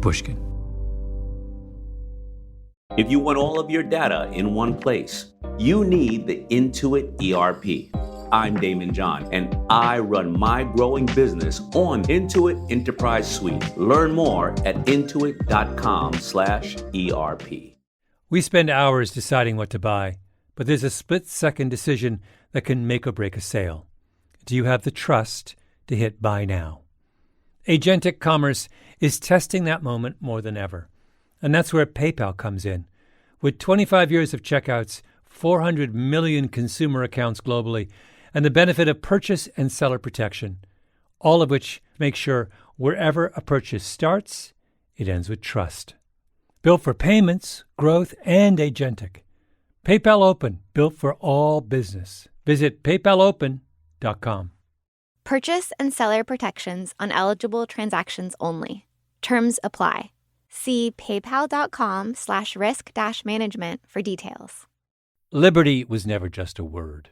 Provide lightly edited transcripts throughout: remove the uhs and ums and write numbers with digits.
Pushkin. If you want all of your data in one place, you need the Intuit ERP. I'm Damon John, and I run my growing business on Intuit Enterprise Suite. Learn more at intuit.com/ERP. We spend hours deciding what to buy, but there's a split-second decision that can make or break a sale. Do you have the trust to hit buy now? Agentic commerce is testing that moment more than ever. And that's where PayPal comes in. With 25 years of checkouts, 400 million consumer accounts globally, and the benefit of purchase and seller protection, all of which make sure wherever a purchase starts, it ends with trust. Built for payments, growth, and agentic. PayPal Open, built for all business. Visit paypalopen.com. Purchase and seller protections on eligible transactions only. Terms apply. See paypal.com/risk-management for details. Liberty was never just a word.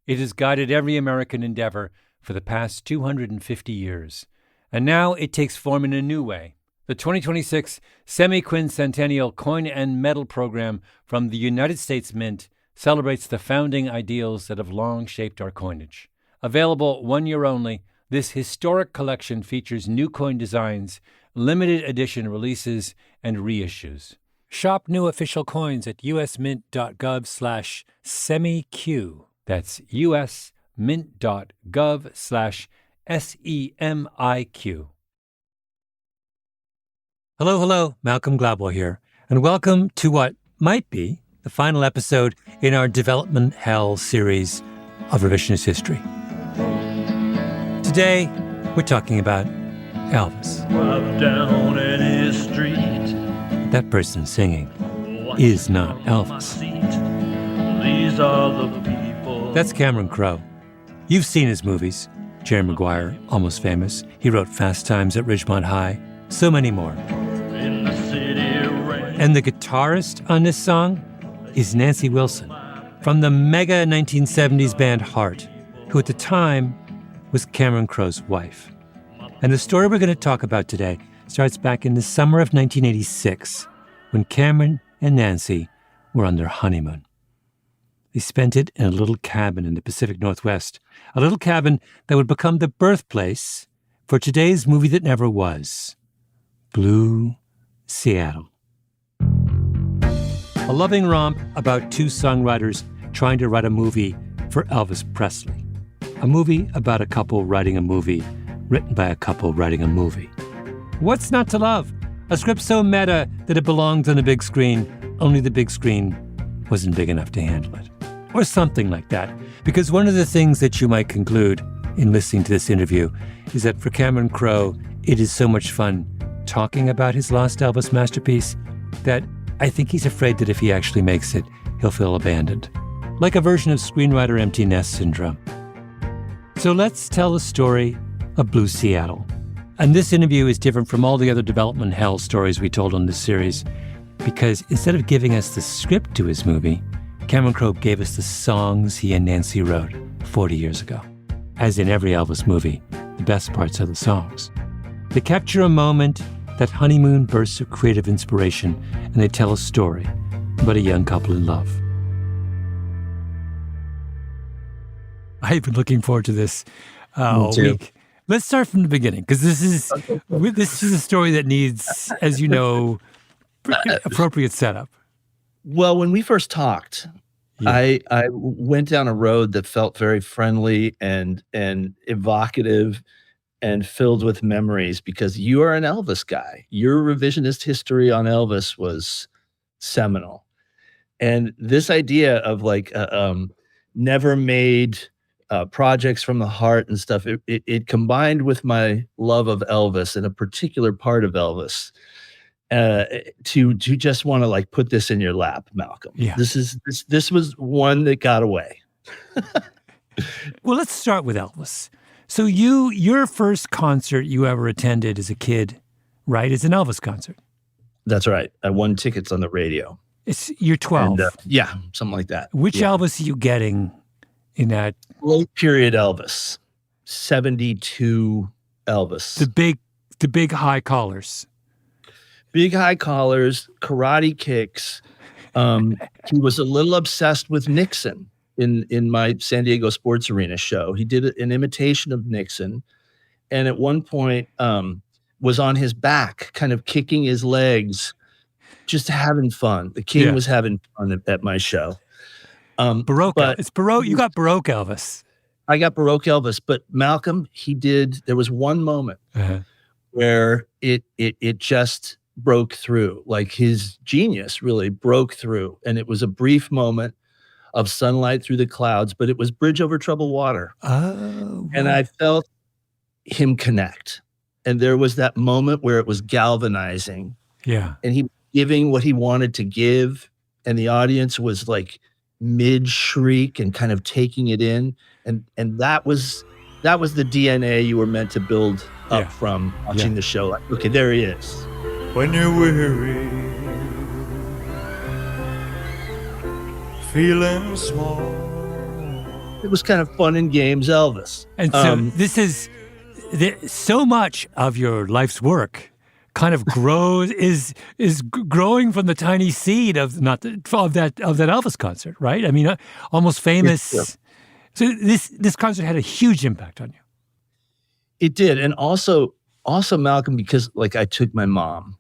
It has guided every American endeavor for the past 250 years. And now it takes form in a new way. The 2026 Semi-Quincentennial Coin and Medal Program from the United States Mint celebrates the founding ideals that have long shaped our coinage. Available 1 year only, this historic collection features new coin designs, limited edition releases, and reissues. Shop new official coins at usmint.gov/semiq. That's usmint.gov/SEMIQ. Hello, Malcolm Gladwell here, and welcome to what might be the final episode in our Development Hell series of revisionist history. Today, we're talking about Elvis. Drive down any street. That person singing is not Elvis. These are the people. That's Cameron Crowe. You've seen his movies. Jerry Maguire, Almost Famous. He wrote Fast Times at Ridgemont High. So many more. In the city rain. And the guitarist on this song is Nancy Wilson from the mega 1970s band Heart, who at the time was Cameron Crowe's wife. And the story we're going to talk about today starts back in the summer of 1986 when Cameron and Nancy were on their honeymoon. They spent it in a little cabin in the Pacific Northwest, a little cabin that would become the birthplace for today's movie that never was, Blue Seattle. A loving romp about two songwriters trying to write a movie for Elvis Presley. A movie about a couple writing a movie, written by a couple writing a movie. What's not to love? A script so meta that it belonged on the big screen, only the big screen wasn't big enough to handle it. Or something like that. Because one of the things that you might conclude in listening to this interview is that for Cameron Crowe, it is so much fun talking about his lost Elvis masterpiece that I think he's afraid that if he actually makes it, he'll feel abandoned. Like a version of screenwriter empty nest syndrome. So let's tell the story of Blue Seattle. And this interview is different from all the other development hell stories we told on this series, because instead of giving us the script to his movie, Cameron Crowe gave us the songs he and Nancy wrote 40 years ago. As in every Elvis movie, the best parts are the songs. They capture a moment, that honeymoon burst of creative inspiration, and they tell a story about a young couple in love. I've been looking forward to this all week. Let's start from the beginning, because this is a story that needs, as you know, appropriate setup. Well, when we first talked, I went down a road that felt very friendly and evocative and filled with memories, because you are an Elvis guy. Your revisionist history on Elvis was seminal. And this idea of like never made projects from the heart and stuff, it combined with my love of Elvis and a particular part of Elvis to just want to like put this in your lap, Malcolm. Yeah. This was one that got away. Well, let's start with Elvis. So your first concert you ever attended as a kid, right, is an Elvis concert. That's right. I won tickets on the radio. You're 12. And, yeah, something like that. Which Elvis are you getting in that? Late period Elvis. 72 Elvis. The big high collars. Big high collars, karate kicks. He was a little obsessed with Nixon in my San Diego Sports Arena show. He did an imitation of Nixon, and at one point was on his back, kind of kicking his legs, just having fun. The king was having fun at my show. Baroque. It's Baroque. You got Baroque Elvis. I got Baroque Elvis, but Malcolm, there was one moment where it just broke through, like his genius really broke through. And it was a brief moment of sunlight through the clouds, but it was bridge over troubled water. Oh. And I felt him connect. And there was that moment where it was galvanizing. Yeah. And he was giving what he wanted to give. And the audience was like mid shriek and kind of taking it in. And that was the DNA you were meant to build up from watching the show. Like, okay, there he is. When you're weary, feeling small. It was kind of fun and games, Elvis. And so this is so much of your life's work kind of grows is growing from the tiny seed of that Elvis concert, right? I mean, almost famous. Yeah. So this concert had a huge impact on you. It did, and also Malcolm, because like I took my mom,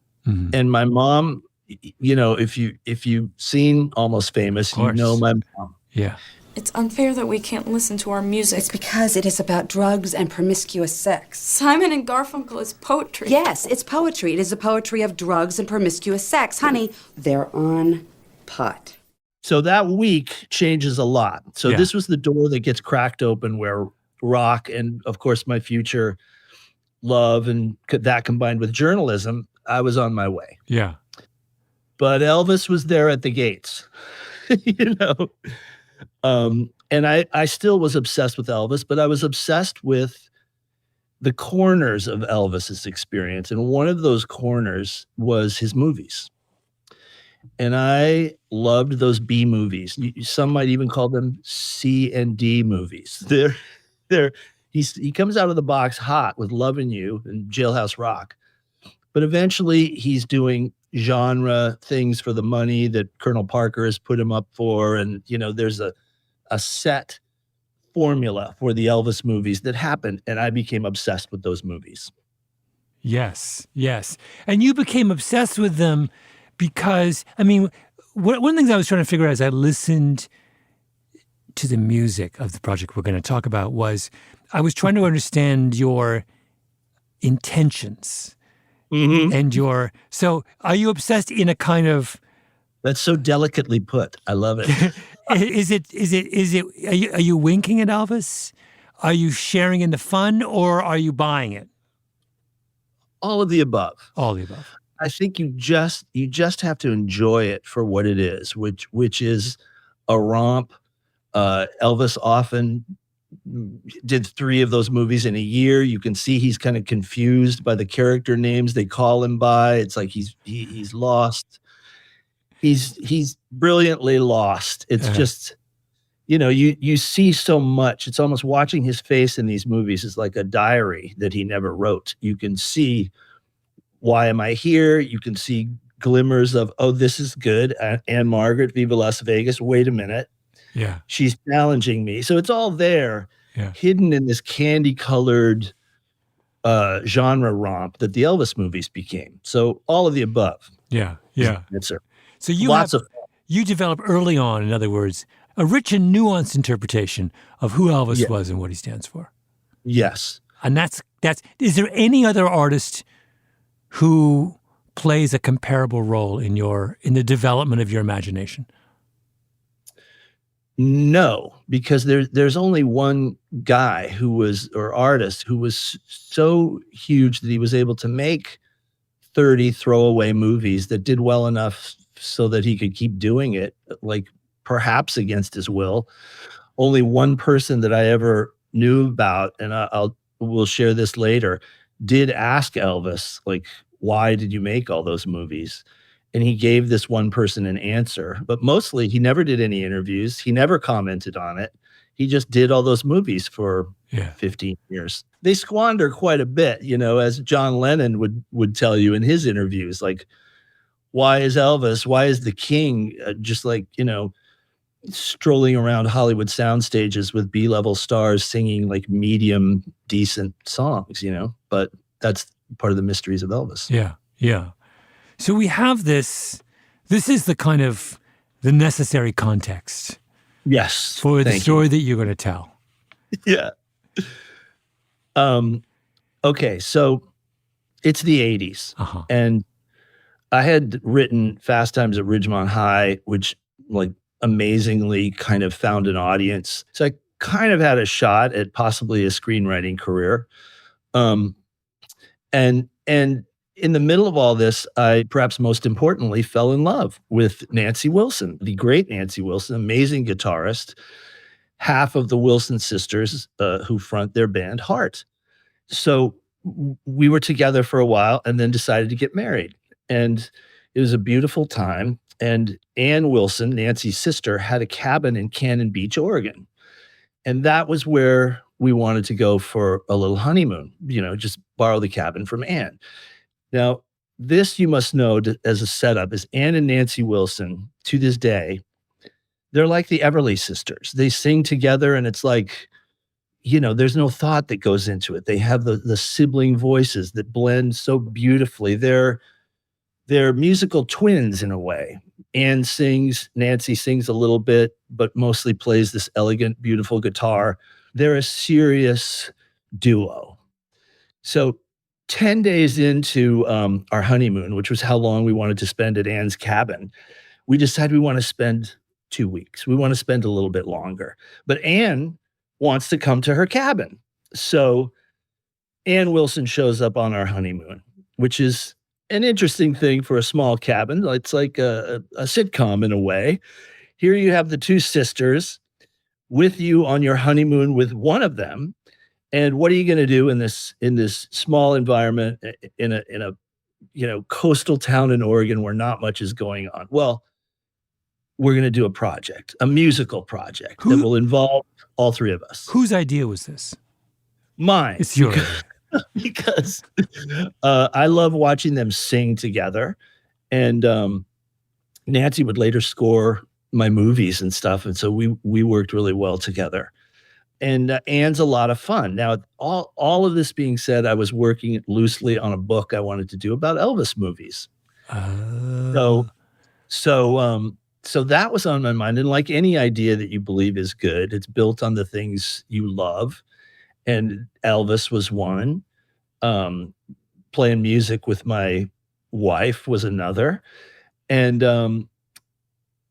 and my mom, you know, if you've seen Almost Famous, you know my mom. Yeah. It's unfair that we can't listen to our music. It's because it is about drugs and promiscuous sex. Simon and Garfunkel is poetry. Yes, it's poetry. It is the poetry of drugs and promiscuous sex. Honey, they're on pot. So that week changes a lot. So this was the door that gets cracked open where rock and, of course, my future love and that combined with journalism, I was on my way. Yeah. But Elvis was there at the gates, you know. And I still was obsessed with Elvis, but I was obsessed with the corners of Elvis's experience. And one of those corners was his movies. And I loved those B movies. Some might even call them C and D movies. He comes out of the box hot with Lovin' You and Jailhouse Rock. But eventually he's doing genre things for the money that Colonel Parker has put him up for. And, you know, there's a set formula for the Elvis movies that happened. And I became obsessed with those movies. Yes, yes. And you became obsessed with them because, I mean, one of the things I was trying to figure out as I listened to the music of the project we're going to talk about was I was trying to understand your intentions and so are you obsessed in a kind of... That's so delicately put. I love it. Are you winking at Elvis? Are you sharing in the fun or are you buying it? All of the above. All of the above. I think you just have to enjoy it for what it is, which is a romp. Elvis often did 3 of those movies in a year. You can see he's kind of confused by the character names they call him by. It's like he's lost. He's brilliantly lost. It's just, you know, you see so much. It's almost watching his face in these movies is like a diary that he never wrote. You can see, why am I here? You can see glimmers of, oh, this is good. Anne Margaret, Viva Las Vegas. Wait a minute. Yeah. She's challenging me. So it's all there, hidden in this candy-colored genre romp that the Elvis movies became. So all of the above. Yeah, yeah. Answer. So you develop early on, in other words, a rich and nuanced interpretation of who Elvis was and what he stands for. Yes. And that's is there any other artist who plays a comparable role in the development of your imagination? No, because there's only one guy artist who was so huge that he was able to make 30 throwaway movies that did well enough so that he could keep doing it, like perhaps against his will. Only one person that I ever knew about, and we'll share this later, did ask Elvis, like, why did you make all those movies? And he gave this one person an answer, but mostly he never did any interviews. He never commented on it. He just did all those movies for Yeah. 15 years. They squander quite a bit, as John Lennon would tell you in his interviews, like, why is the King just like, strolling around Hollywood sound stages with B-level stars singing like medium decent songs, but that's part of the mysteries of Elvis. Yeah. Yeah. So we have this is the kind of the necessary context. Yes. For the story that you're going to tell. Yeah. Okay. So it's the 80s. Uh-huh. And I had written Fast Times at Ridgemont High, which like amazingly kind of found an audience. So I kind of had a shot at possibly a screenwriting career. And in the middle of all this, I perhaps most importantly fell in love with Nancy Wilson, the great Nancy Wilson, amazing guitarist, half of the Wilson sisters who front their band Heart. So we were together for a while and then decided to get married. And it was a beautiful time. And Ann Wilson, Nancy's sister, had a cabin in Cannon Beach, Oregon. And that was where we wanted to go for a little honeymoon, just borrow the cabin from Ann. Now, this you must know as a setup is Ann and Nancy Wilson, to this day, they're like the Everly sisters. They sing together and it's like, there's no thought that goes into it. They have the sibling voices that blend so beautifully. They're musical twins in a way. Ann sings, Nancy sings a little bit, but mostly plays this elegant, beautiful guitar. They're a serious duo. So 10 days into our honeymoon, which was how long we wanted to spend at Ann's cabin, we decided we want to spend 2 weeks. We want to spend a little bit longer. But Ann wants to come to her cabin. So Ann Wilson shows up on our honeymoon, which is an interesting thing for a small cabin. It's like a sitcom in a way. Here you have the two sisters with you on your honeymoon with one of them. And what are you going to do in this small environment in a coastal town in Oregon where not much is going on? Well, we're going to do a musical project that will involve all three of us. Whose idea was this? Mine. It's yours. Because I love watching them sing together. And Nancy would later score my movies and stuff. And so we worked really well together. And Ann's a lot of fun. Now, all of this being said, I was working loosely on a book I wanted to do about Elvis movies. So that was on my mind. And like any idea that you believe is good, it's built on the things you love. And Elvis was one. Playing music with my wife was another. And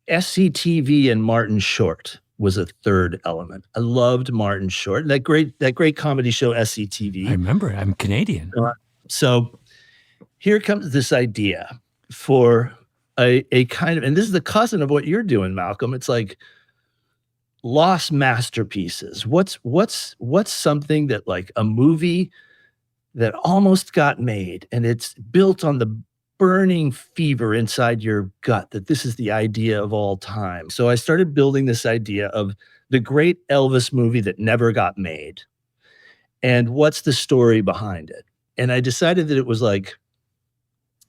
SCTV and Martin Short was a third element. I loved Martin Short, that great comedy show SCTV. I remember. I'm Canadian. So here comes this idea for a kind of, and this is the cousin of what you're doing, Malcolm. It's like lost masterpieces. What's something that like a movie that almost got made and it's built on the burning fever inside your gut that this is the idea of all time. So I started building this idea of the great Elvis movie that never got made. And what's the story behind it? And I decided that it was like,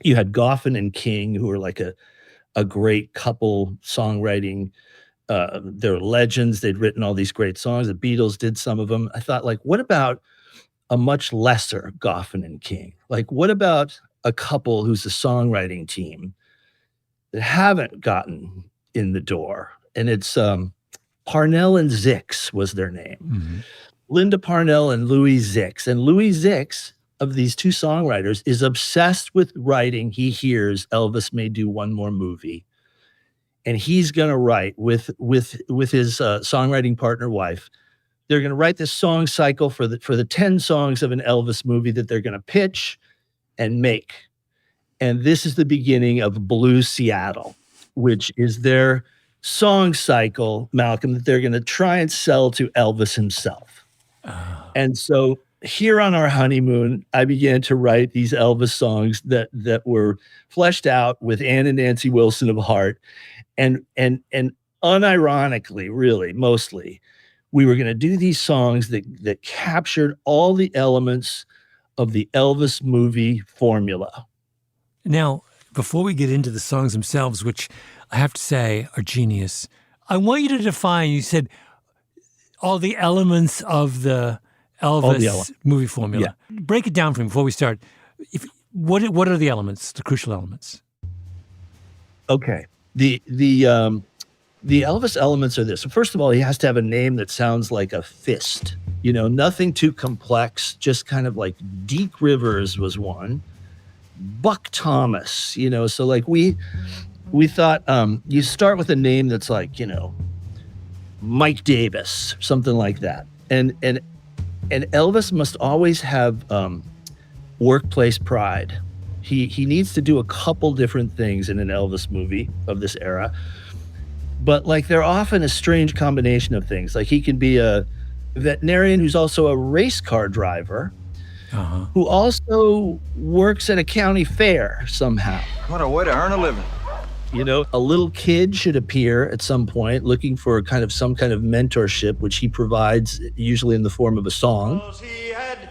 you had Goffin and King, who were like a great couple songwriting. They're legends. They'd written all these great songs. The Beatles did some of them. I thought, like, what about a much lesser Goffin and King? Like, what about a couple who's a songwriting team that haven't gotten in the door? And it's Parnell and Zix was their name. Mm-hmm. Linda Parnell and Louis Zix. And Louis Zix, of these two songwriters, is obsessed with writing. He hears Elvis may do one more movie. And he's going to write with his songwriting partner wife. They're going to write this song cycle for the 10 songs of an Elvis movie that they're going to pitch and make. And this is the beginning of Blue Seattle, which is their song cycle, Malcolm, that they're going to try and sell to Elvis himself. And so here on our honeymoon, I began to write these Elvis songs that were fleshed out with Ann and Nancy Wilson of Heart. And unironically, really, mostly, we were going to do these songs that captured all the elements of the Elvis movie formula. Now, before we get into the songs themselves, which I have to say are genius, I want you to define, you said, all the elements of the Elvis movie formula. Yeah. Break it down for me before we start. What are the elements, the crucial elements? Okay. The Elvis elements are this. So first of all, he has to have a name that sounds like a fist. You know, nothing too complex, just kind of like Deke Rivers was one. Buck Thomas, you know, so like we thought you start with a name that's like, you know, Mike Davis, something like that. And Elvis must always have workplace pride. He needs to do a couple different things in an Elvis movie of this era. But like they're often a strange combination of things. Like he can be a veterinarian who's also a race car driver, who also works at a county fair somehow. What a way to earn a living. You know, a little kid should appear at some point looking for some kind of mentorship, which he provides usually in the form of a song. He had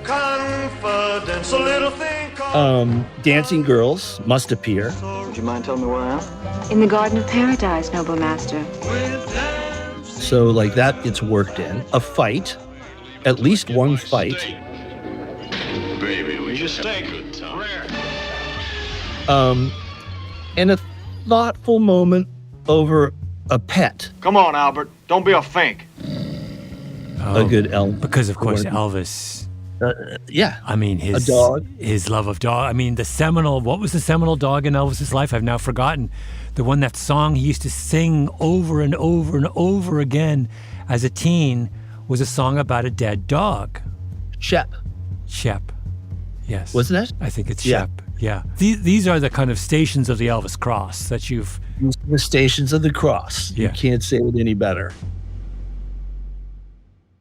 confidence, a little thing called... Dancing girls must appear. Would you mind telling me where I am? In the Garden of Paradise, noble master. So like that gets worked in. A fight, at least one fight. Baby, we just stay good time. And a thoughtful moment over a pet. Come on, Albert. Don't be a fink. A good Elvis. Because, of course, Elvis. Yeah. I mean, a dog. His love of dog. I mean, what was the seminal dog in Elvis's life? I've now forgotten. That song he used to sing over and over and over again as a teen was a song about a dead dog. Shep. Yes. Wasn't it? I think it's Shep. Yeah. These are the kind of stations of the Elvis cross that you've... The stations of the cross. Yeah. You can't say it any better.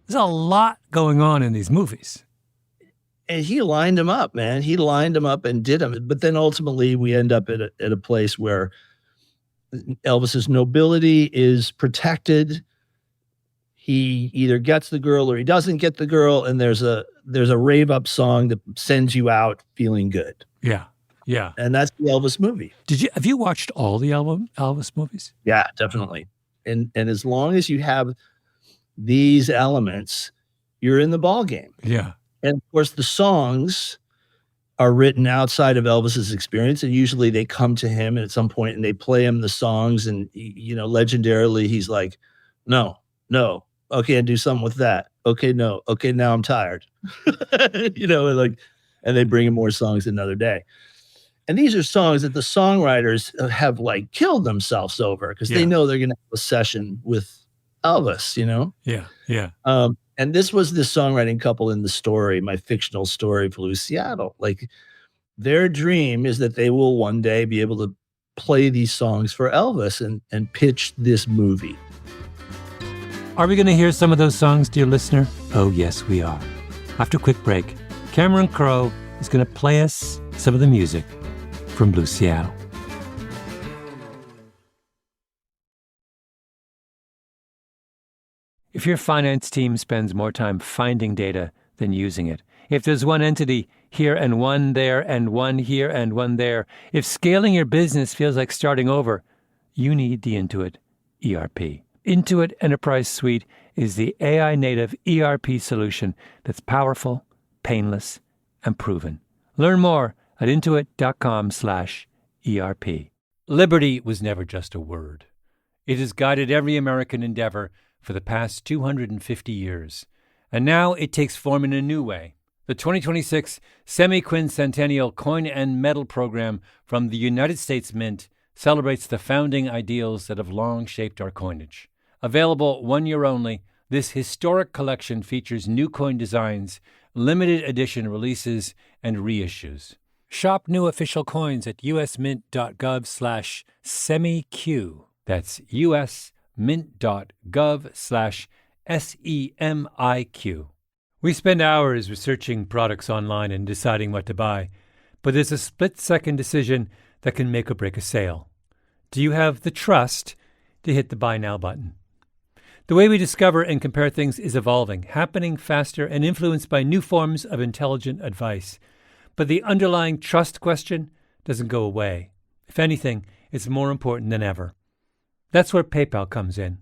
There's a lot going on in these movies. And he lined them up, man. He lined them up and did them. But then ultimately we end up at a place where Elvis's nobility is protected. He either gets the girl or he doesn't get the girl. And there's a rave up song that sends you out feeling good. Yeah. And that's the Elvis movie. Have you watched all the Elvis movies? Yeah, definitely. And as long as you have these elements, you're in the ball game. Yeah. And of course, the songs are written outside of Elvis's experience, and usually they come to him at some point and they play him the songs. And you know, legendarily, he's like, "No, okay, and do something with that. Okay, no, okay, now I'm tired." You know, and they bring him more songs another day. And these are songs that the songwriters have like killed themselves over because they know they're going to have a session with Elvis, you know? Yeah. And this was the songwriting couple in the story, my fictional story for Blue Seattle. Like their dream is that they will one day be able to play these songs for Elvis and pitch this movie. Are we going to hear some of those songs, dear listener? Oh, yes, we are. After a quick break, Cameron Crowe is going to play us some of the music from Blue Seattle. If your finance team spends more time finding data than using it, if there's one entity here and one there and one here and one there, if scaling your business feels like starting over, you need the Intuit ERP. Intuit Enterprise Suite is the AI-native ERP solution that's powerful, painless, and proven. Learn more at intuit.com/ERP. Liberty was never just a word. It has guided every American endeavor for the past 250 years. And now it takes form in a new way. The 2026 Semi-Quincentennial Coin and Medal Program from the United States Mint celebrates the founding ideals that have long shaped our coinage. Available 1 year only, this historic collection features new coin designs, limited edition releases, and reissues. Shop new official coins at usmint.gov/semiq. That's usmint.gov/SEMIQ. We spend hours researching products online and deciding what to buy, but there's a split-second decision that can make or break a sale. Do you have the trust to hit the Buy Now button? The way we discover and compare things is evolving, happening faster and influenced by new forms of intelligent advice. But the underlying trust question doesn't go away. If anything, it's more important than ever. That's where PayPal comes in.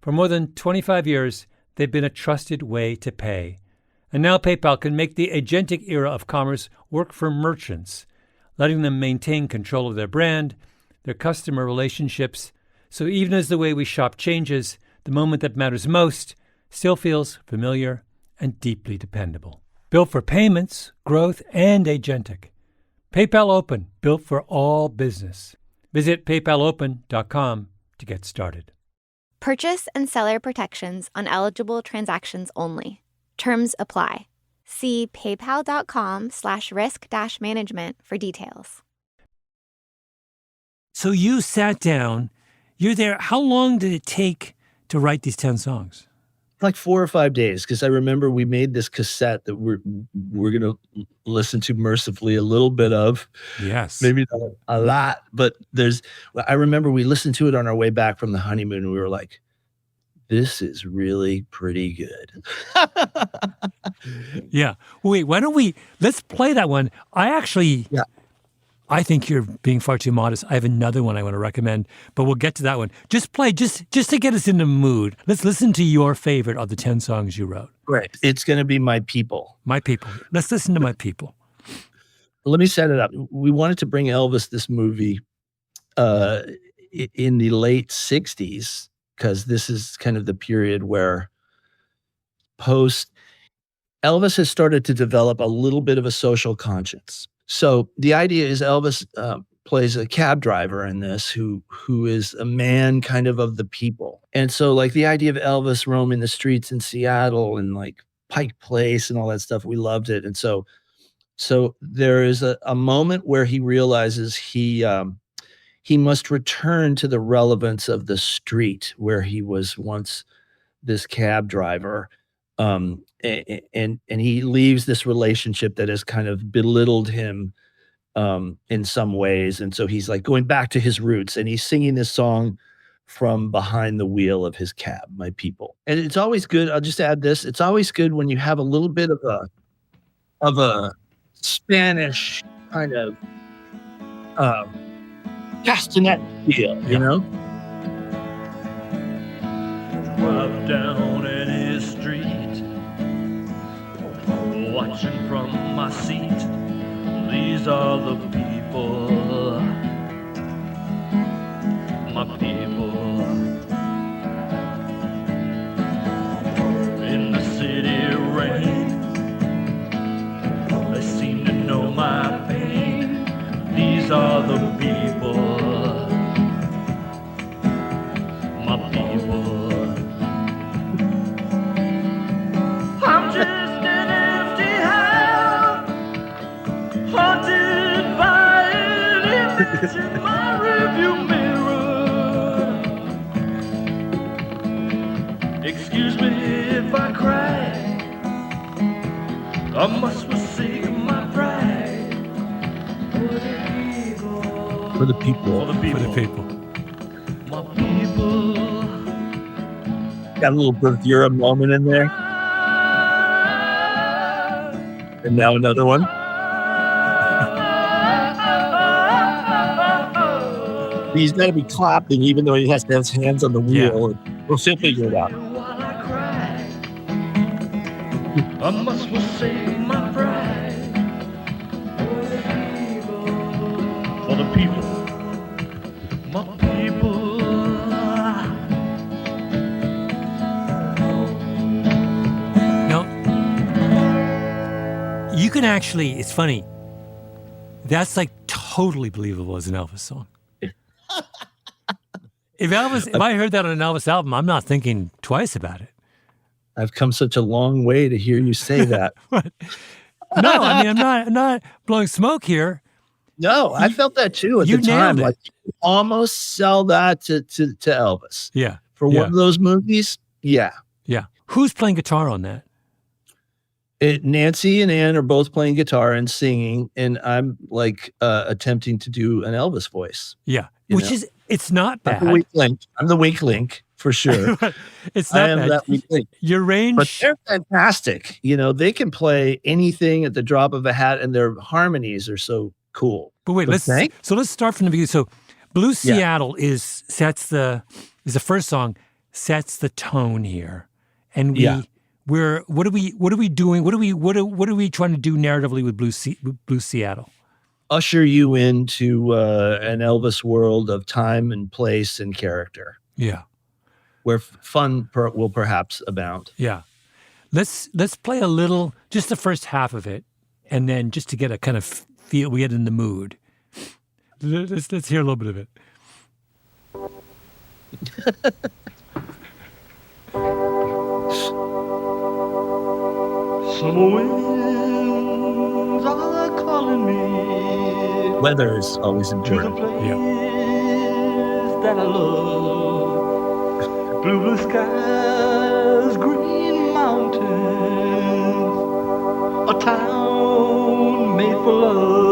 For more than 25 years, they've been a trusted way to pay. And now PayPal can make the agentic era of commerce work for merchants, letting them maintain control of their brand, their customer relationships. So even as the way we shop changes, the moment that matters most still feels familiar and deeply dependable. Built for payments, growth, and agentic. PayPal Open, built for all business. Visit paypalopen.com to get started. Purchase and seller protections on eligible transactions only. Terms apply. See paypal.com/risk-management for details. So you sat down, you're there. How long did it take to write these 10 songs? Like 4 or 5 days, because I remember we made this cassette that we're going to listen to mercifully a little bit of. Yes. Maybe not a lot, but I remember we listened to it on our way back from the honeymoon, and we were like, this is really pretty good. Yeah. Wait, let's play that one. I think you're being far too modest. I have another one I want to recommend, but we'll get to that one. Just play, just to get us in the mood. Let's listen to your favorite of the 10 songs you wrote. Great. It's going to be My People. My People. Let's listen to My People. Let me set it up. We wanted to bring Elvis this movie in the late 60s, because this is kind of the period where Elvis has started to develop a little bit of a social conscience. So the idea is Elvis plays a cab driver in this who is a man kind of the people. And so like the idea of Elvis roaming the streets in Seattle and like Pike Place and all that stuff, we loved it. And so there is a moment where he realizes he must return to the relevance of the street where he was once this cab driver. And he leaves this relationship that has kind of belittled him in some ways. And so he's like going back to his roots, and he's singing this song from behind the wheel of his cab, My People. And it's always good. I'll just add this. It's always good when you have a little bit of a Spanish kind of castanet feel, you know? Drive down any street, watching from my seat. These are the people, my people. In the city rain, they seem to know my pain. These are the people, my people. I'm just an empty house, haunted by an image in my rearview mirror. Excuse me if I cry, I must forsake my pride. For the people. For the people. For the people. My people. Got a little Bravura moment in there. And now another one. He's got to be clapping even though he has to have his hands on the wheel. Yeah. We'll still figure it out. While I cry, I must forsake my pride. For the people, my people. Now, you can actually, it's funny, that's like totally believable as an Elvis song. If I heard that on an Elvis album, I'm not thinking twice about it. I've come such a long way to hear you say that. No, I mean, I'm not blowing smoke here. No, I felt that too at you the time. nailed it. Like, you almost sell that to Elvis. Yeah. For one of those movies, yeah. Yeah. Who's playing guitar on that? Nancy and Ann are both playing guitar and singing, and I'm like attempting to do an Elvis voice. Yeah. You Which know? is It's not bad. I'm the weak link for sure. It's not I am bad. that weak link. Your range, But they're fantastic. They can play anything at the drop of a hat, and their harmonies are so cool. But wait, let's start from the beginning. So, Blue Seattle is the first song, sets the tone here, and what are we doing? What are we trying to do narratively with Blue Seattle? Usher you into an Elvis world of time and place and character. Yeah, where fun will perhaps abound. Yeah, let's play a little, just the first half of it, and then just to get a kind of feel, we get in the mood. Let's hear a little bit of it. Summer winds are calling me. Weather is always important. To the place that I love. Blue skies, green mountains, a town made for love.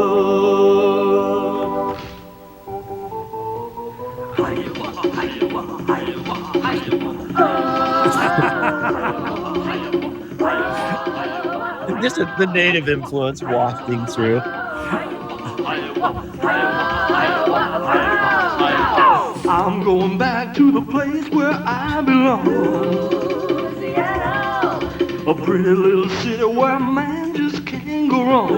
This is the native influence wafting through. I'm going back to the place where I belong. A pretty little city where a man just can't go wrong.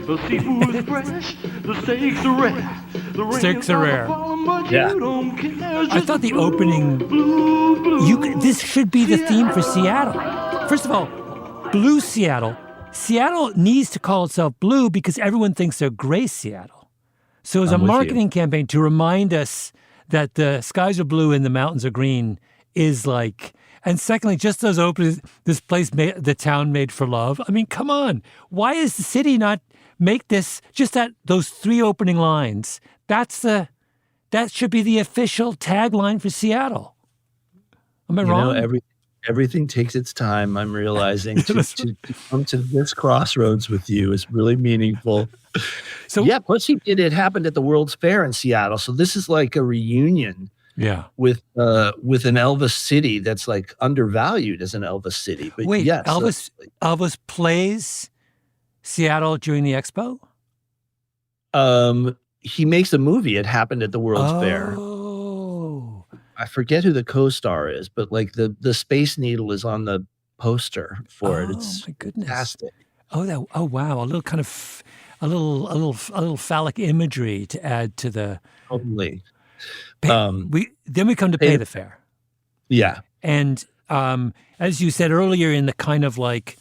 The seafood is fresh, the steaks are rare. Steaks are rare. Yeah. I thought the opening, this should be the theme for Seattle. First of all, Blue Seattle. Seattle needs to call itself Blue because everyone thinks they're Gray Seattle. So as a marketing campaign to remind us that the skies are blue and the mountains are green is like, and secondly, just those openings, this place, the town made for love. I mean, come on. Why is the city not make this, just those three opening lines? That should be the official tagline for Seattle. Am I wrong? Everything takes its time. I'm realizing to come to this crossroads with you is really meaningful. So plus it happened at the World's Fair in Seattle. So this is like a reunion. Yeah. With an Elvis city that's like undervalued as an Elvis city. But wait, yes, Elvis plays Seattle during the expo? He makes a movie. It happened at the World's Fair. I forget who the co-star is, but like the Space Needle is on the poster for it. It's my goodness. Fantastic. Oh wow! A little kind of a little phallic imagery to add to the. Totally. Then we come to Pay the Fare. Yeah. And as you said earlier, in the kind of like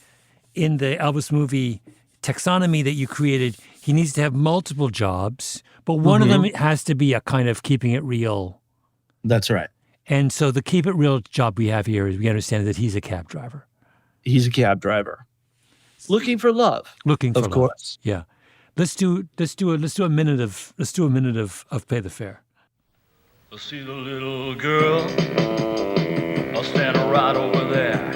in the Elvis movie taxonomy that you created, he needs to have multiple jobs, but one of them has to be a kind of keeping it real. That's right. And so the keep it real job we have here is we understand that he's a cab driver. He's a cab driver. Looking for love. Of course. Yeah. Let's do a minute of Pay the Fare. I see the little girl. I'll stand right over there.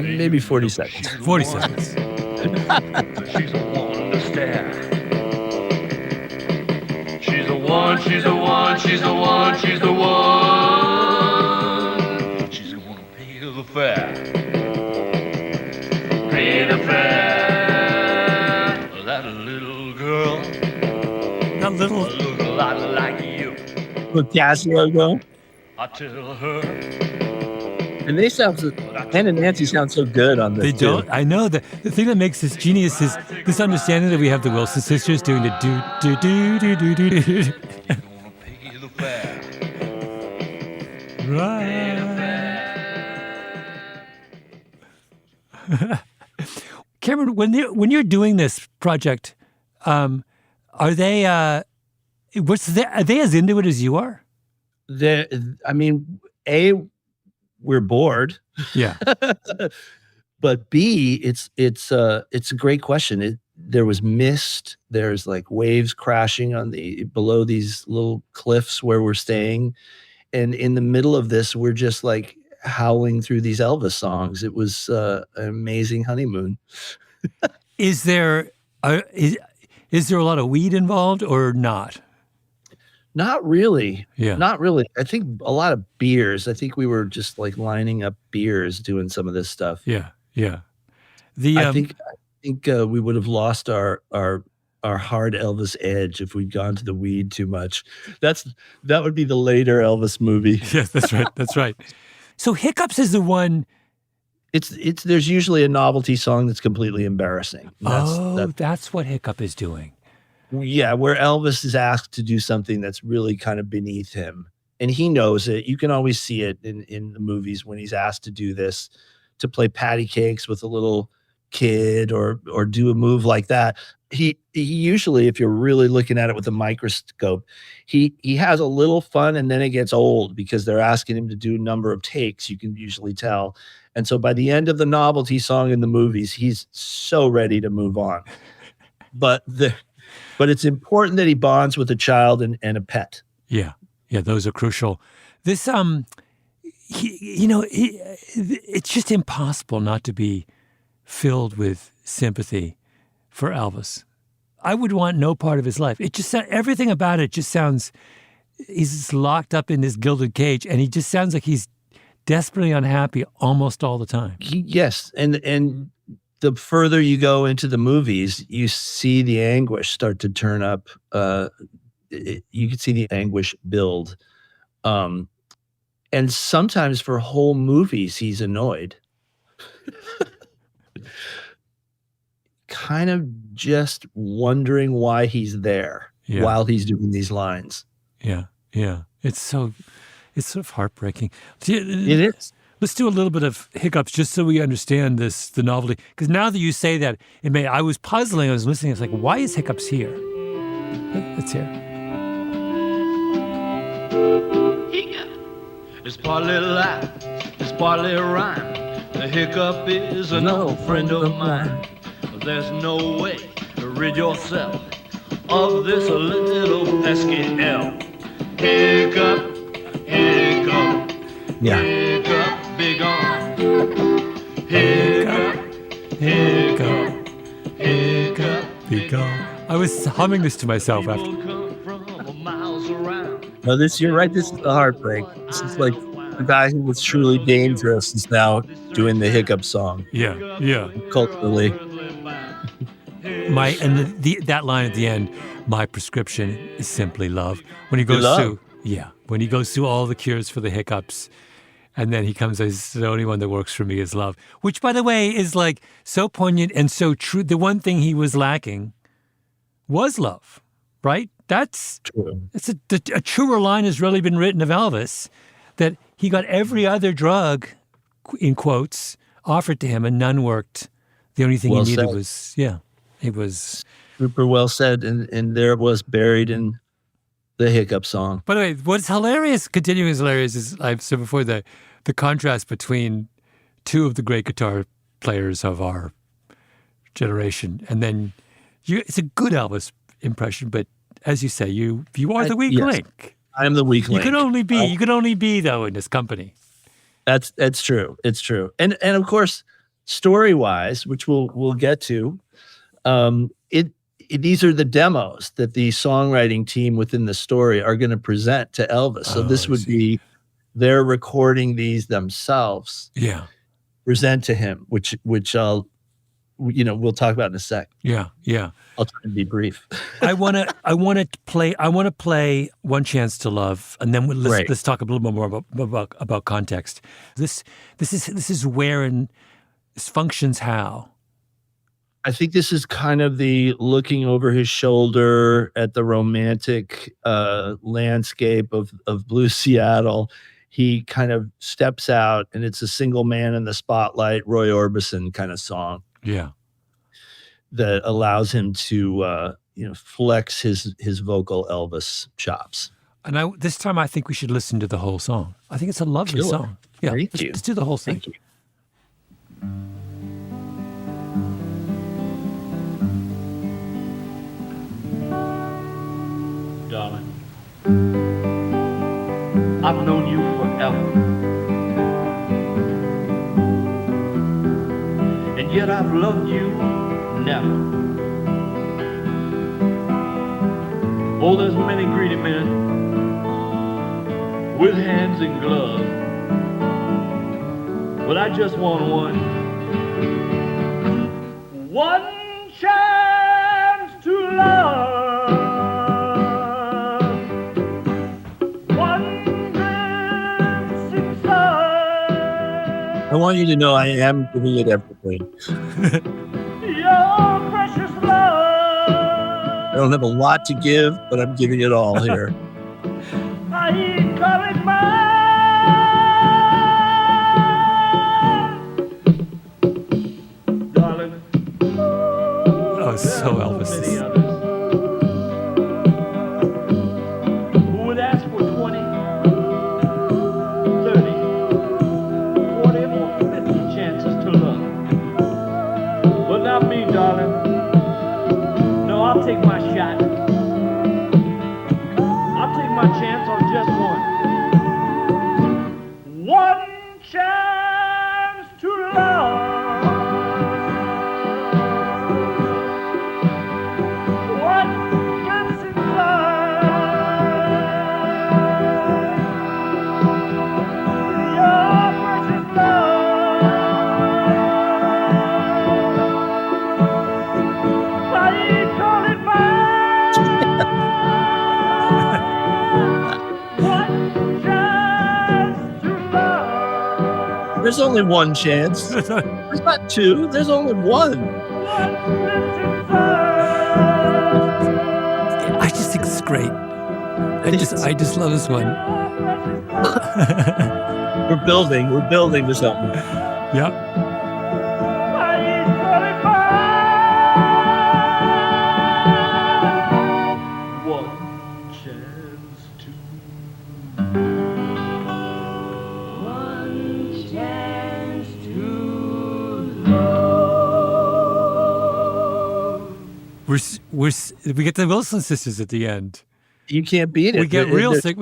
Maybe 40 seconds. 40 seconds. She's a one to stare. She's a one, she's a one, she's a one, she's the one. She's gonna pay the fare. Pay the fare. That little girl. That little. Look a lot like you. With gas logo. I tell her. And they sound Ken and Nancy sound so good on this. They don't. I know the thing that makes this genius is this understanding that we have the Wilson sisters doing the do do do do do do do. Right. Cameron, when you're doing this project, are they are they as into it as you are? We're bored. Yeah. But B, it's a great question. There was mist. There's like waves crashing below these little cliffs where we're staying. And in the middle of this, we're just like howling through these Elvis songs. It was an amazing honeymoon. Is there Is there a lot of weed involved or not? Not really. Yeah. Not really. I think a lot of beers. I think we were just like lining up beers doing some of this stuff. Yeah. I think we would have lost our hard Elvis edge if we'd gone to the weed too much. That would be the later Elvis movie. Yes, that's right. That's right. So Hiccups is the one. It's there's usually a novelty song that's completely embarrassing. That's what Hiccup is doing. Yeah, where Elvis is asked to do something that's really kind of beneath him. And he knows it. You can always see it in the movies when he's asked to do this, to play patty cakes with a little kid or do a move like that. He usually, if you're really looking at it with a microscope, he has a little fun, and then it gets old because they're asking him to do a number of takes, you can usually tell. And so by the end of the novelty song in the movies, he's so ready to move on. But it's important that he bonds with a child and a pet. Yeah, those are crucial. This, it's just impossible not to be filled with sympathy for Elvis. I would want no part of his life. It just everything about it just sounds. He's locked up in this gilded cage, and he just sounds like he's desperately unhappy almost all the time. Yes, and the further you go into the movies, you see the anguish start to turn up. You can see the anguish build. And sometimes for whole movies, he's annoyed. Kind of just wondering why he's there while he's doing these lines. Yeah. It's sort of heartbreaking. It is. Let's do a little bit of Hiccups just so we understand the novelty. Because now that you say that, I was puzzling. I was listening. I was like, why is Hiccups here? Let's hear. It's partly laugh, it's partly rhyme. The hiccup is an old friend of mine. There's no way to rid yourself of this little pesky elf. Hiccup, hiccup, hiccup, be gone. Hiccup, hiccup, hiccup, be gone. I was humming this to myself after. No, you're right. This is the heartbreak. This is like the guy who was truly dangerous is now doing the Hiccup song. Yeah. Culturally. That line at the end, my prescription is simply love. When he goes through all the cures for the hiccups, and then he comes as the only one that works for me is love, which by the way is like so poignant and so true. The one thing he was lacking was love, right? That's true. It's a truer line has really been written of Elvis, that he got every other drug, in quotes, offered to him and none worked. The only thing he needed was, it was super well said, and there it was buried in the Hiccup song. By the way, what's hilarious, continuing is hilarious, is I've said before the contrast between two of the great guitar players of our generation, and then it's a good Elvis impression, but as you say, you are the weak link. I am the weak link. You could only be though in this company. That's true. It's true. And of course, story-wise, which we'll get to, these are the demos that the songwriting team within the story are going to present to Elvis. So this would be they're recording these themselves. Yeah. Present to him, which I'll we'll talk about in a sec. Yeah. I'll try and be brief. I want to play One Chance to Love, and then let's talk a little bit more about context. This is where and this functions how. I think this is kind of the looking over his shoulder at the romantic landscape of Blue Seattle. He kind of steps out, and it's a single man in the spotlight, Roy Orbison kind of song. Yeah. That allows him to flex his vocal Elvis chops. And this time I think we should listen to the whole song. I think it's a lovely song. Yeah, let's do the whole thing. Thank you. Darling, I've known you forever, and yet I've loved you never. Oh, there's many greedy men with hands in gloves, but I just want one chance to love, one glimpse inside. I want you to know I am giving it everything. Your precious love. I don't have a lot to give, but I'm giving it all here. I call it mine. Darling. Oh, so Elvis. Many others who would ask for 20, 30, 40, or 50 chances to love. But not me, darling. No, I'll take my shot. I'll take my chance on just one. One chance to love. What gets inside? Your precious love. I call it mine. One chance to love. There's only one chance. There's not two. There's only one. What lives inside? I just think it's great. I just love this one. We're building to something. Yep. I call it mine. One chance to. One chance to love. We get the Wilson sisters at the end. You can't beat it. We get we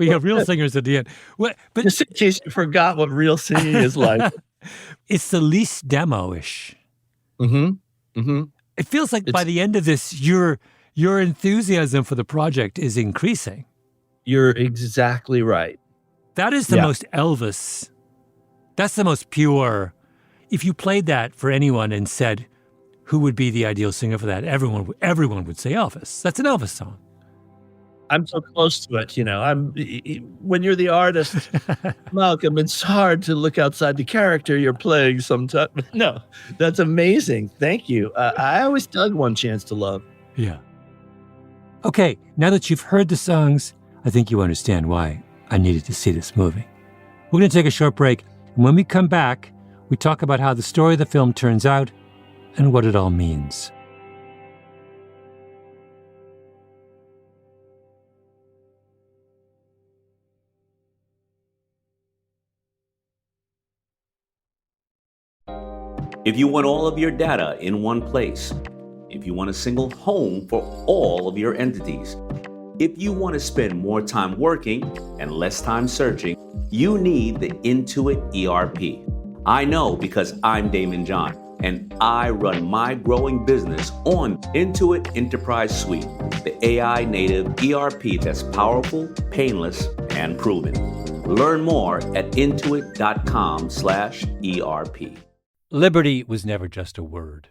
have real singers at the end. But Just in case you forgot what real singing is like. it's the least demo-ish. Mm-hmm. Mm-hmm. It feels like by the end of this, your enthusiasm for the project is increasing. You're exactly right. That is the most Elvis. That's the most pure. If you played that for anyone and said, who would be the ideal singer for that? Everyone would say Elvis. That's an Elvis song. I'm so close to it, when you're the artist, Malcolm, it's hard to look outside the character you're playing sometimes. No, that's amazing. Thank you. I always dug One Chance to Love. Yeah. Okay, now that you've heard the songs, I think you understand why I needed to see this movie. We're going to take a short break, and when we come back, we talk about how the story of the film turns out and what it all means. If you want all of your data in one place, if you want a single home for all of your entities, if you want to spend more time working and less time searching, you need the Intuit ERP. I know because I'm Damon John, and I run my growing business on Intuit Enterprise Suite, the AI native ERP that's powerful, painless, and proven. Learn more at intuit.com/ERP. Liberty was never just a word.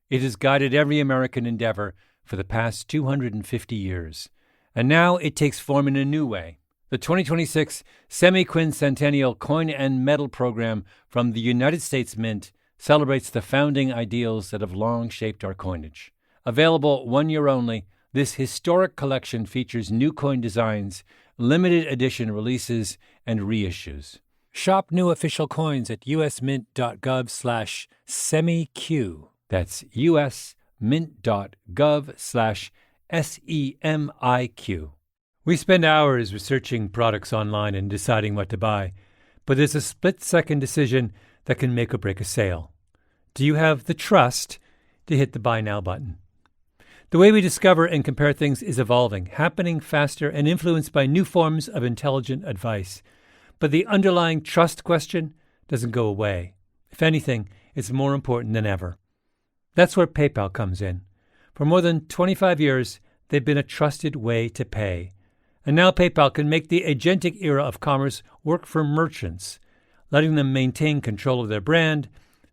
It has guided every American endeavor for the past 250 years. And now it takes form in a new way. The 2026 Semi-Quincentennial Coin and Medal Program from the United States Mint celebrates the founding ideals that have long shaped our coinage. Available 1 year only, this historic collection features new coin designs, limited edition releases, and reissues. Shop new official coins at usmint.gov/semiq. That's usmint.gov/SEMIQ. We spend hours researching products online and deciding what to buy, but there's a split-second decision that can make or break a sale. Do you have the trust to hit the Buy Now button? The way we discover and compare things is evolving, happening faster, and influenced by new forms of intelligent advice. But the underlying trust question doesn't go away. If anything, it's more important than ever. That's where PayPal comes in. For more than 25 years, they've been a trusted way to pay. And now PayPal can make the agentic era of commerce work for merchants, letting them maintain control of their brand,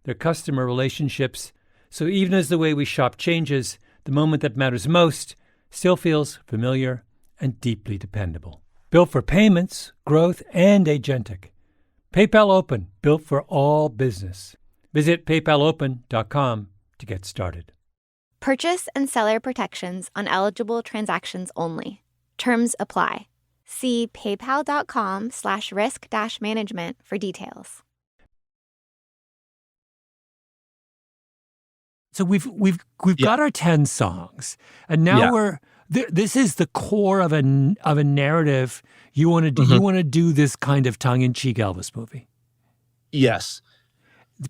their customer relationships. So even as the way we shop changes, the moment that matters most still feels familiar and deeply dependable. Built for payments, growth, and agentic. PayPal Open, built for all business. Visit paypalopen.com to get started. Purchase and seller protections on eligible transactions only. Terms apply. See paypal.com/risk-management for details. So we've got our 10 songs, and now this is the core of a narrative. You want to do you want to do this kind of tongue-in-cheek Elvis movie? Yes.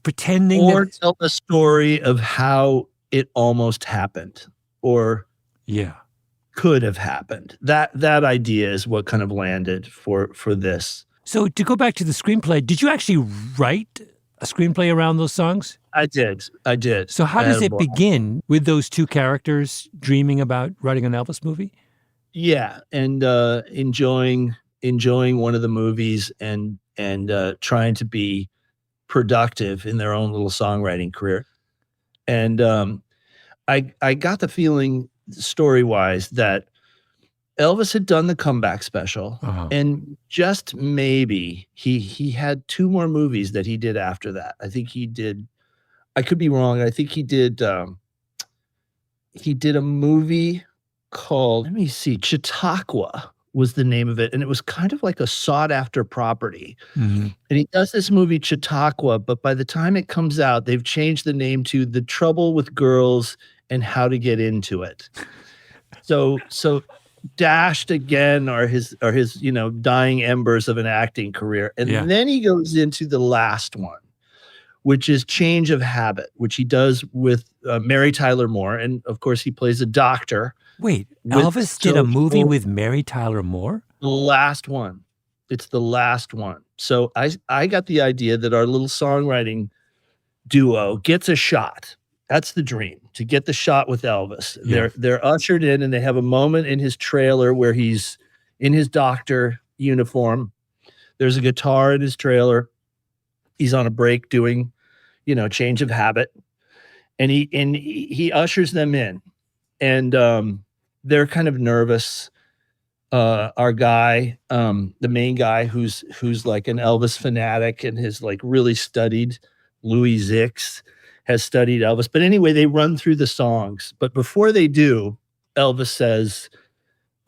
Pretending or that, tell the story of how it almost happened or could have happened. That idea is what kind of landed for this. So to go back to the screenplay, did you actually write a screenplay around those songs? I did. So how does it begin with those two characters dreaming about writing an Elvis movie? Yeah, and enjoying one of the movies and trying to be productive in their own little songwriting career. And I got the feeling story-wise that Elvis had done the comeback special, and just maybe he had two more movies that he did after that. I think he did. I could be wrong. I think he did a movie called, let me see, Chautauqua was the name of it, and it was kind of like a sought-after property. And he does this movie Chautauqua, but by the time it comes out, they've changed the name to The Trouble with Girls and How to Get Into It. So dashed again are his dying embers of an acting career. And then he goes into the last one, which is Change of Habit, which he does with Mary Tyler Moore. And of course, he plays a doctor. Wait, Elvis did a movie with Mary Tyler Moore? The last one. It's the last one. So I got the idea that our little songwriting duo gets a shot. That's the dream, to get the shot with Elvis. Yeah. They're ushered in, and they have a moment in his trailer where he's in his doctor uniform. There's a guitar in his trailer. He's on a break doing, Change of Habit. And he ushers them in. And they're kind of nervous. Our guy, the main guy who's like an Elvis fanatic and has like really studied Louis Zix, has studied Elvis. But anyway, they run through the songs. But before they do, Elvis says,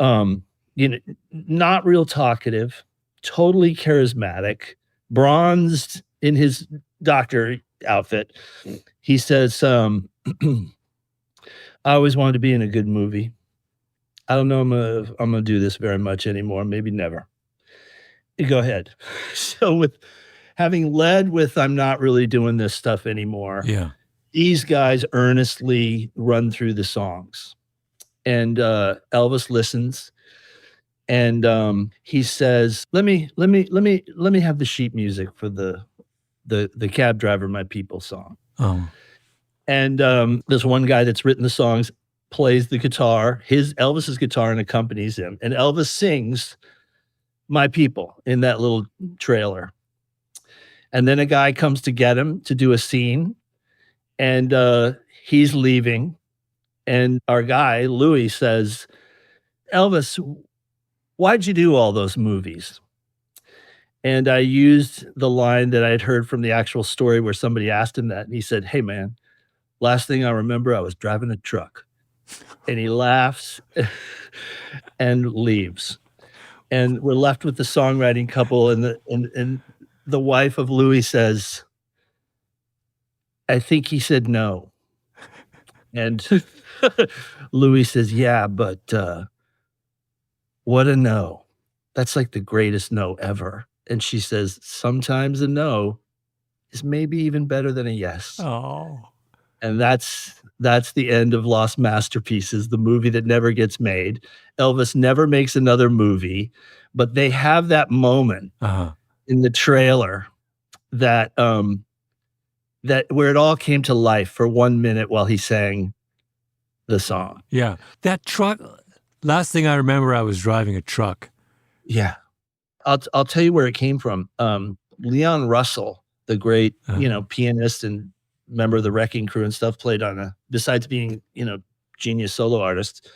not real talkative, totally charismatic, bronzed in his doctor outfit. He says, I always wanted to be in a good movie. I don't know I'm gonna do this very much anymore. Maybe never. Go ahead. So with having led with I'm not really doing this stuff anymore. Yeah. These guys earnestly run through the songs. And Elvis listens. And he says, let me have the sheet music for the Cab Driver My People song. Oh. And there's one guy that's written the songs, plays the guitar, Elvis's guitar, and accompanies him. And Elvis sings My People in that little trailer. And then a guy comes to get him to do a scene, and he's leaving. And our guy, Louis, says, Elvis, why'd you do all those movies? And I used the line that I had heard from the actual story where somebody asked him that. And he said, hey, man, last thing I remember, I was driving a truck. And he laughs and leaves. And we're left with the songwriting couple. And the wife of Louis says, I think he said no. And Louis says, yeah, but what a no. That's like the greatest no ever. And she says, sometimes a no is maybe even better than a yes. Oh. And that's the end of Lost Masterpieces, the movie that never gets made. Elvis never makes another movie, but they have that moment in the trailer that where it all came to life for 1 minute while he sang the song. Yeah. That truck, Last thing I remember, I was driving a truck. Yeah. I'll tell you where it came from. Leon Russell, the great, pianist and member of the Wrecking Crew and stuff, played on besides being, genius solo artist,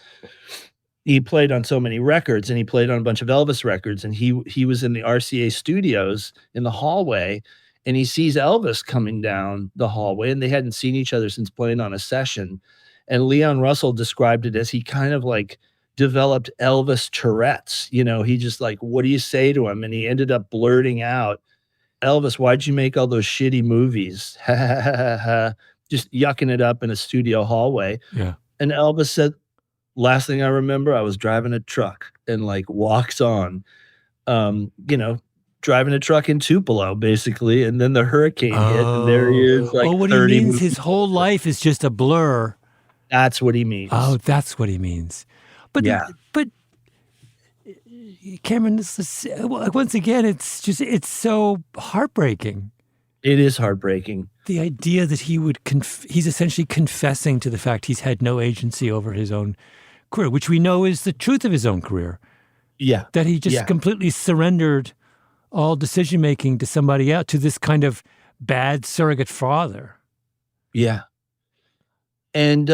he played on so many records, and he played on a bunch of Elvis records, and he was in the RCA studios in the hallway, and he sees Elvis coming down the hallway, and they hadn't seen each other since playing on a session. And Leon Russell described it as he kind of like developed Elvis Tourette's. He just like, what do you say to him? And he ended up blurting out, Elvis, why'd you make all those shitty movies? Just yucking it up in a studio hallway. Yeah. And Elvis said, last thing I remember, I was driving a truck, and like walks on, driving a truck in Tupelo, basically. And then the hurricane hit, and there he is. Like, what he means, his whole life is just a blur. That's what he means. Oh, that's what he means. But Cameron, once again, it's so heartbreaking. It is heartbreaking. The idea that he's essentially confessing to the fact he's had no agency over his own career, which we know is the truth of his own career. Yeah. That he just completely surrendered all decision-making to somebody else, to this kind of bad surrogate father. Yeah. And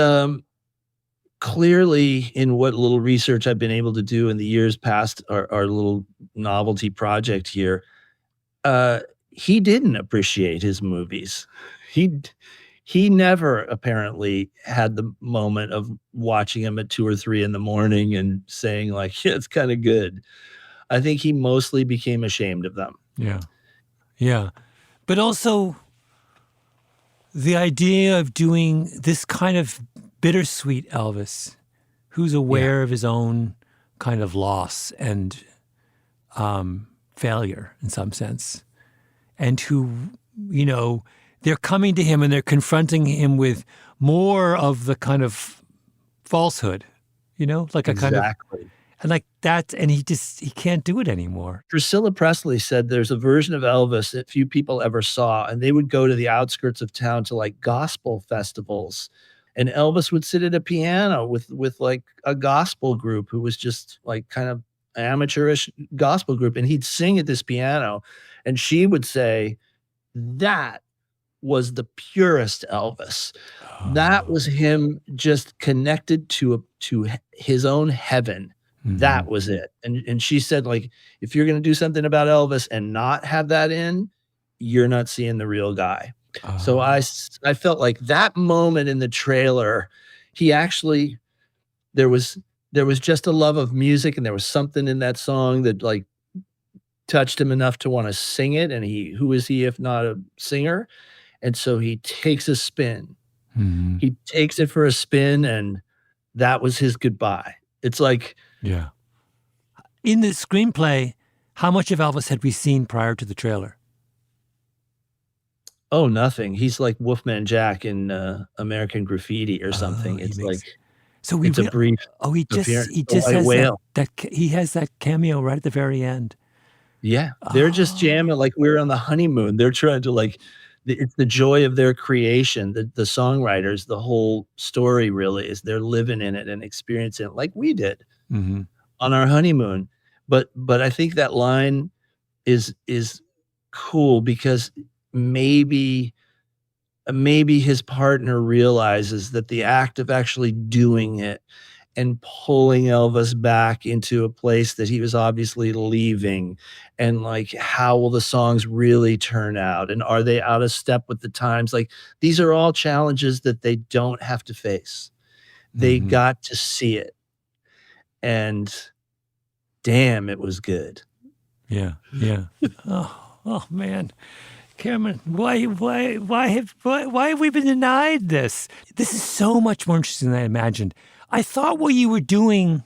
clearly, in what little research I've been able to do in the years past, our little novelty project here, he didn't appreciate his movies. He never apparently had the moment of watching him at 2 or 3 in the morning and saying like, yeah, it's kind of good. I think he mostly became ashamed of them. Yeah. Yeah. But also the idea of doing this kind of bittersweet Elvis, who's aware of his own kind of loss and failure in some sense, and who, they're coming to him and they're confronting him with more of the kind of falsehood, like a kind of, and like that, and he can't do it anymore. Priscilla Presley said there's a version of Elvis that few people ever saw, and they would go to the outskirts of town to like gospel festivals, and Elvis would sit at a piano with like a gospel group who was just like kind of amateurish gospel group, and he'd sing at this piano, and she would say that was the purest Elvis. That was him just connected to his own heaven. Mm-hmm. That was it. And she said, like, if you're going to do something about Elvis and not have that in, you're not seeing the real guy. So I felt like that moment in the trailer, he actually, there was just a love of music, and there was something in that song that like touched him enough to want to sing it. And who is he if not a singer? And so he takes a spin. Mm-hmm. He takes it for a spin, and that was his goodbye. It's like, yeah. In the screenplay, how much of Elvis had we seen prior to the trailer? Oh, nothing. He's like Wolfman Jack in American Graffiti or something. It's like, so it's a brief. Oh, he just has that he has that cameo right at the very end. Yeah, they're just jamming like we're on the honeymoon. They're trying to like, it's the joy of their creation. The songwriters, the whole story really is they're living in it and experiencing it like we did on our honeymoon. But I think that line is cool because maybe his partner realizes that the act of actually doing it and pulling Elvis back into a place that he was obviously leaving, and like, how will the songs really turn out? And are they out of step with the times? Like, these are all challenges that they don't have to face. They got to see it. And damn, it was good. Yeah. Yeah. Oh man. Cameron, why have we been denied this? This is so much more interesting than I imagined. I thought what you were doing,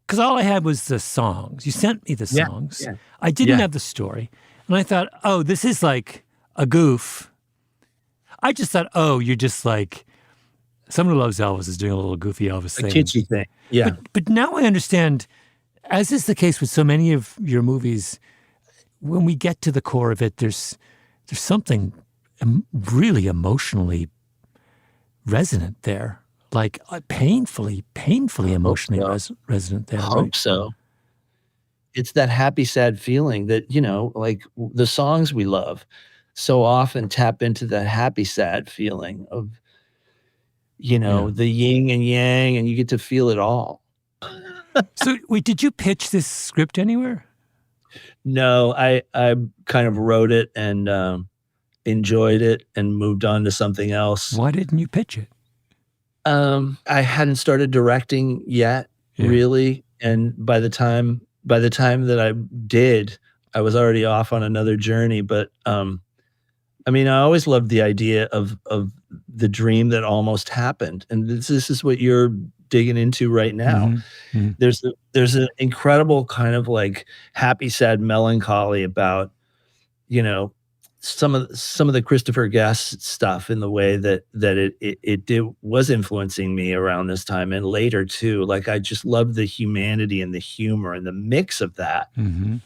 because all I had was the songs. You sent me the songs. Yeah. I didn't have the story. And I thought, oh, this is like a goof. I just thought, oh, you're just like, someone who loves Elvis is doing a little goofy Elvis thing. A kitschy thing, yeah. But now I understand, as is the case with so many of your movies, when we get to the core of it, there's something really emotionally resonant there. like painfully emotionally resonant there. Hope Right? so. It's that happy, sad feeling that, like the songs we love so often tap into that happy, sad feeling of, the yin and yang, and you get to feel it all. So wait, did you pitch this script anywhere? No, I kind of wrote it and enjoyed it and moved on to something else. Why didn't you pitch it? I hadn't started directing yet, really, and by the time that I did, I was already off on another journey. But I always loved the idea of the dream that almost happened, and this is what you're digging into right now. Mm-hmm. There's an incredible kind of like happy, sad melancholy about some of the Christopher Guest stuff in the way that it was influencing me around this time and later too. Like I just love the humanity and the humor and the mix of that. Mm-hmm.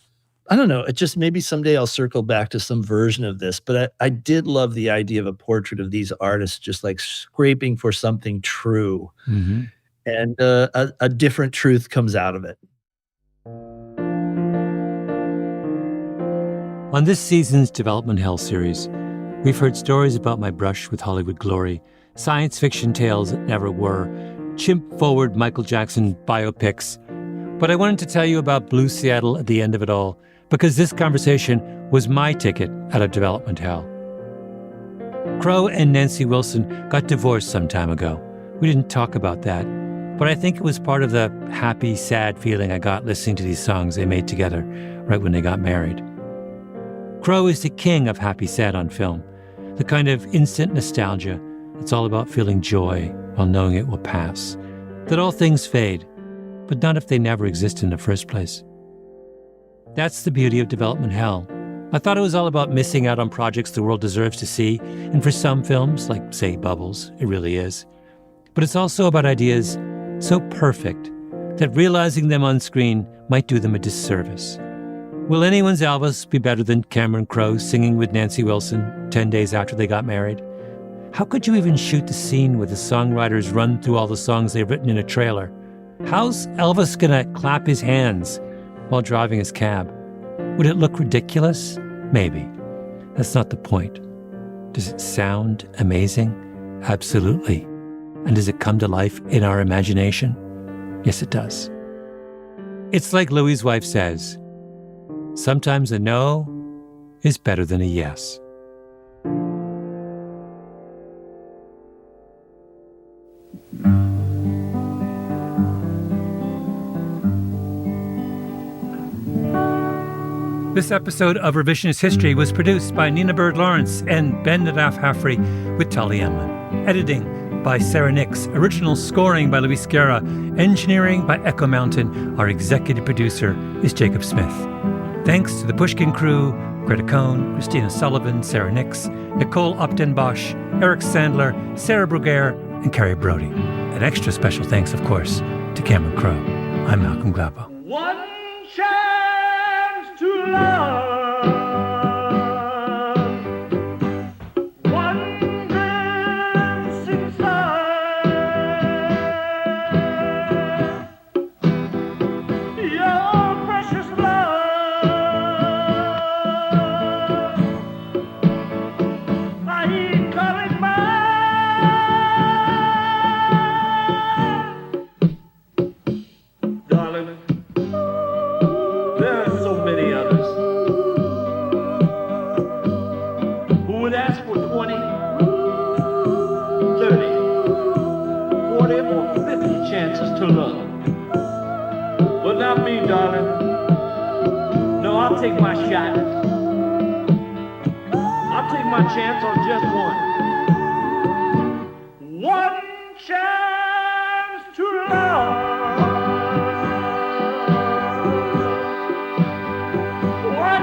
I don't know. It just maybe someday I'll circle back to some version of this, but I did love the idea of a portrait of these artists just like scraping for something true. Mm-hmm. And a different truth comes out of it. On this season's Development Hell series, we've heard stories about my brush with Hollywood glory, science fiction tales that never were, chimp-forward Michael Jackson biopics. But I wanted to tell you about Blue Seattle at the end of it all, because this conversation was my ticket out of Development Hell. Crowe and Nancy Wilson got divorced some time ago. We didn't talk about that, but I think it was part of the happy, sad feeling I got listening to these songs they made together right when they got married. Crowe is the king of happy sad on film, the kind of instant nostalgia that's all about feeling joy while knowing it will pass, that all things fade, but not if they never exist in the first place. That's the beauty of Development Hell. I thought it was all about missing out on projects the world deserves to see, and for some films, like, say, Bubbles, it really is. But it's also about ideas so perfect that realizing them on screen might do them a disservice. Will anyone's Elvis be better than Cameron Crowe singing with Nancy Wilson 10 days after they got married? How could you even shoot the scene where the songwriters run through all the songs they've written in a trailer? How's Elvis gonna clap his hands while driving his cab? Would it look ridiculous? Maybe. That's not the point. Does it sound amazing? Absolutely. And does it come to life in our imagination? Yes, it does. It's like Louis' wife says, sometimes a no is better than a yes. This episode of Revisionist History was produced by Nina Bird-Lawrence and Ben Nadaf Hafri with Tali Emlin. Editing by Sarah Nix. Original scoring by Luis Guerra. Engineering by Echo Mountain. Our executive producer is Jacob Smith. Thanks to the Pushkin crew, Greta Cohn, Christina Sullivan, Sarah Nix, Nicole Upton-Bosch, Eric Sandler, Sarah Bruguer, and Carrie Brody. An extra special thanks, of course, to Cameron Crowe. I'm Malcolm Gladwell. One chance to love. One glance inside. Your precious love. I call it mine. Darling. There are so many others who would ask for 20, 30, 40, or 50 chances to love. But not me, darling. No, I'll take my shot. I'll take my chance on just one. One chance to love. What?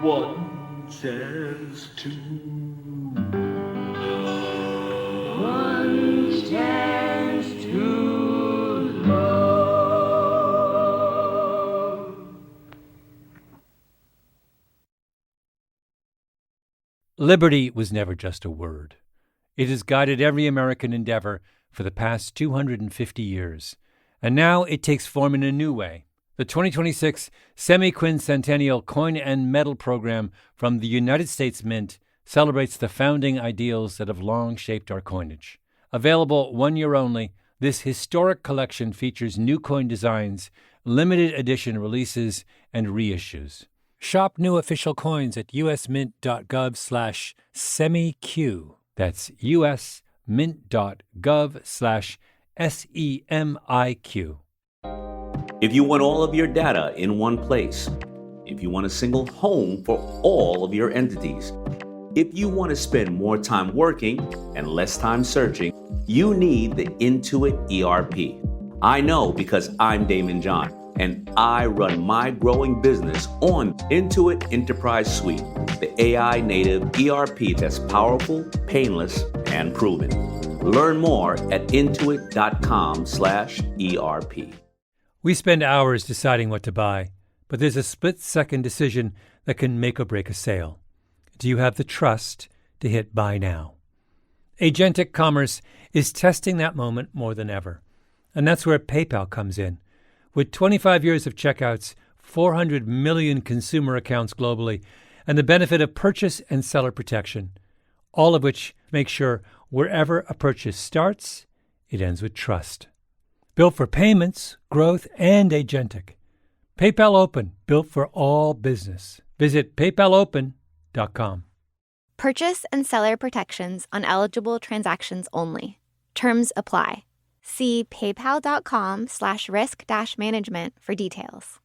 One chance to Liberty was never just a word. It has guided every American endeavor for the past 250 years. And now it takes form in a new way. The 2026 Semi-Quincentennial Coin and Medal Program from the United States Mint celebrates the founding ideals that have long shaped our coinage. Available 1 year only, this historic collection features new coin designs, limited edition releases, and reissues. Shop new official coins at usmint.gov/semiq. That's usmint.gov/SEMIQ. If you want all of your data in one place, if you want a single home for all of your entities, if you want to spend more time working and less time searching, you need the Intuit ERP. I know because I'm Damon John, and I run my growing business on Intuit Enterprise Suite, the AI native ERP that's powerful, painless, and proven. Learn more at intuit.com/ERP. We spend hours deciding what to buy, but there's a split-second decision that can make or break a sale. Do you have the trust to hit buy now? Agentic commerce is testing that moment more than ever. And that's where PayPal comes in. With 25 years of checkouts, 400 million consumer accounts globally, and the benefit of purchase and seller protection, all of which make sure wherever a purchase starts, it ends with trust. Built for payments, growth, and agentic. PayPal Open, built for all business. Visit paypalopen.com. Purchase and seller protections on eligible transactions only. Terms apply. See paypal.com/risk-management for details.